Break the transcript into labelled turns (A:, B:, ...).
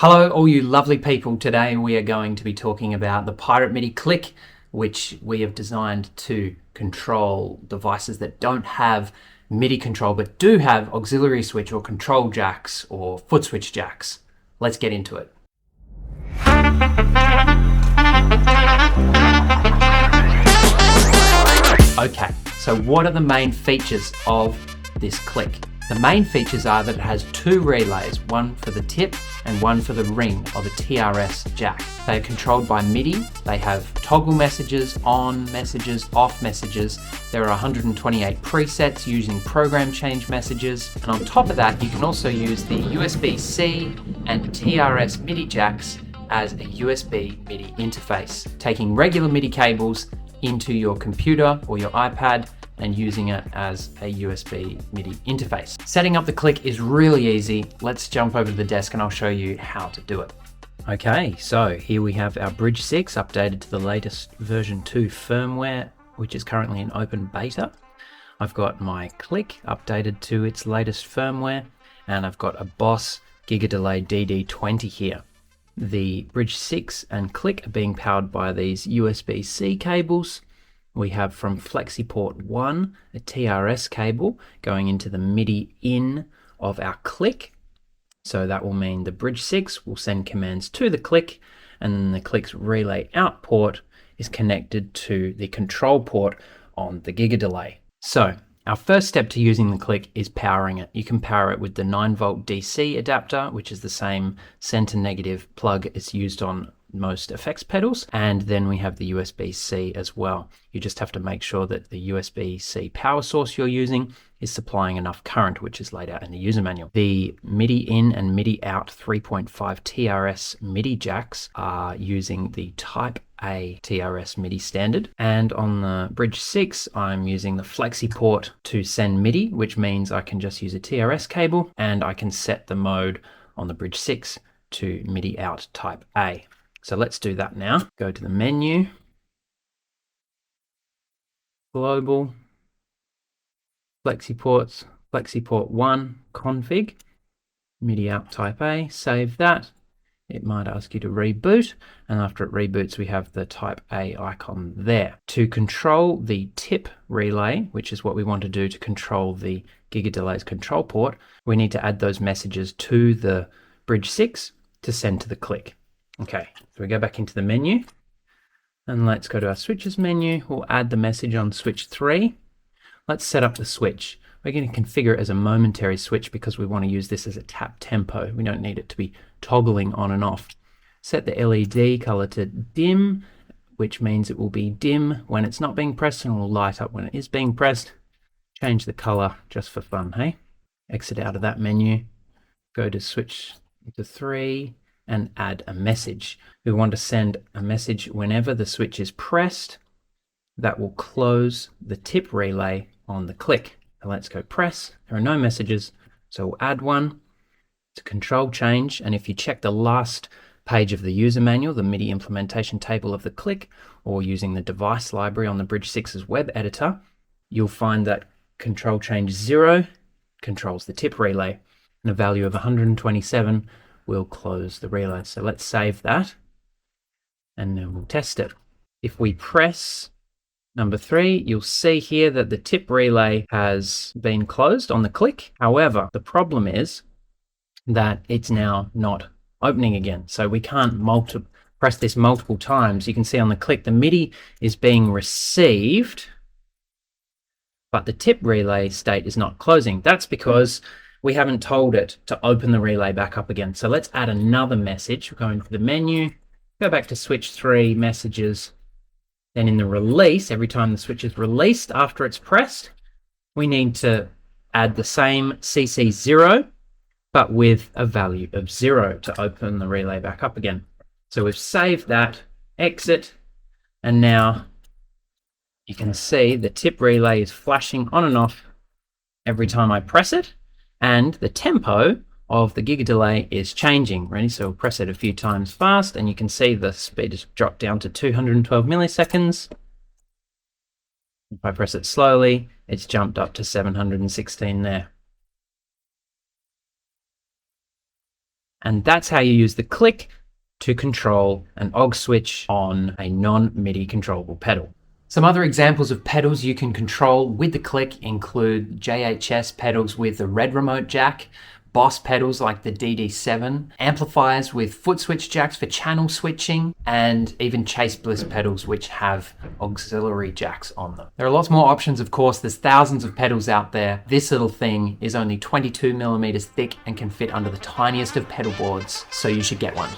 A: Hello, all you lovely people. Today we are going to be talking about the Pirate MIDI Click, which we have designed to control devices that don't have MIDI control but do have auxiliary switch or control jacks or foot switch jacks. Let's get into it. Okay, so what are the main features of this click? The main features are that it has two relays, one for the tip and one for the ring of a TRS jack. They are controlled by MIDI. They have toggle messages, on messages, off messages. There are 128 presets using program change messages. And on top of that, you can also use the USB-C and TRS MIDI jacks as a USB MIDI interface, taking regular MIDI cables into your computer or your iPad and using it as a USB MIDI interface. Setting up the click is really easy. Let's jump over to the desk and I'll show you how to do it. Okay, so here we have our Bridge 6 updated to the latest version 2 firmware, which is currently in open beta. I've got my click updated to its latest firmware, and I've got a Boss Gigadelay DD20 here. The Bridge 6 and click are being powered by these USB-C cables. We have from FlexiPort 1 a TRS cable going into the MIDI in of our click. So that will mean the Bridge 6 will send commands to the click, and then the click's relay out port is connected to the control port on the Gigadelay. So our first step to using the click is powering it. You can power it with the 9-volt DC adapter, which is the same center negative plug as used on most effects pedals, and then we have the USB-C as well. You just have to make sure that the USB-C power source you're using is supplying enough current, which is laid out in the user manual. The MIDI in and MIDI out 3.5 TRS MIDI jacks are using the Type A TRS MIDI standard, and on the Bridge 6 I'm using the FlexiPort to send MIDI, which means I can just use a TRS cable and I can set the mode on the Bridge 6 to MIDI out Type A. So let's do that now. Go to the menu, Global, FlexiPorts, FlexiPort 1, Config, MIDI out Type A, save that. It might ask you to reboot, and after it reboots we have the Type A icon there. To control the tip relay, which is what we want to do to control the Gigadelay's control port, we need to add those messages to the Bridge 6 to send to the click. Okay, so we go back into the menu and let's go to our switches menu. We'll add the message on switch 3. Let's set up the switch. We're going to configure it as a momentary switch because we want to use this as a tap tempo. We don't need it to be toggling on and off. Set the LED color to dim, which means it will be dim when it's not being pressed and will light up when it is being pressed. Change the color just for fun, hey? Exit out of that menu, go to switch to 3, and add a message. We want to send a message whenever the switch is pressed. That will close the tip relay on the click. And let's go press. There are no messages, so we'll add one. It's a control change, and if you check the last page of the user manual, the MIDI implementation table of the click, or using the device library on the Bridge 6's web editor, you'll find that control change 0 controls the tip relay, and a value of 127 will close the relay. So let's save that and then we'll test it. If we press number 3, you'll see here that the tip relay has been closed on the click. However, the problem is that it's now not opening again. So we can't press this multiple times. You can see on the click the MIDI is being received, but the tip relay state is not closing. That's because we haven't told it to open the relay back up again. So let's add another message. We're going to the menu, go back to switch 3, messages. Then in the release, every time the switch is released after it's pressed, we need to add the same CC0, but with a value of 0 to open the relay back up again. So we've saved that, exit, and now you can see the tip relay is flashing on and off every time I press it. And the tempo of the Gigadelay is changing. Ready? So we'll press it a few times fast and you can see the speed has dropped down to 212 milliseconds. If I press it slowly, it's jumped up to 716 there. And that's how you use the click to control an aux switch on a non-MIDI controllable pedal. Some other examples of pedals you can control with the click include JHS pedals with the red remote jack, Boss pedals like the DD7, amplifiers with foot switch jacks for channel switching, and even Chase Bliss pedals which have auxiliary jacks on them. There are lots more options, of course. There's thousands of pedals out there. This little thing is only 22 millimeters thick and can fit under the tiniest of pedal boards, so you should get one.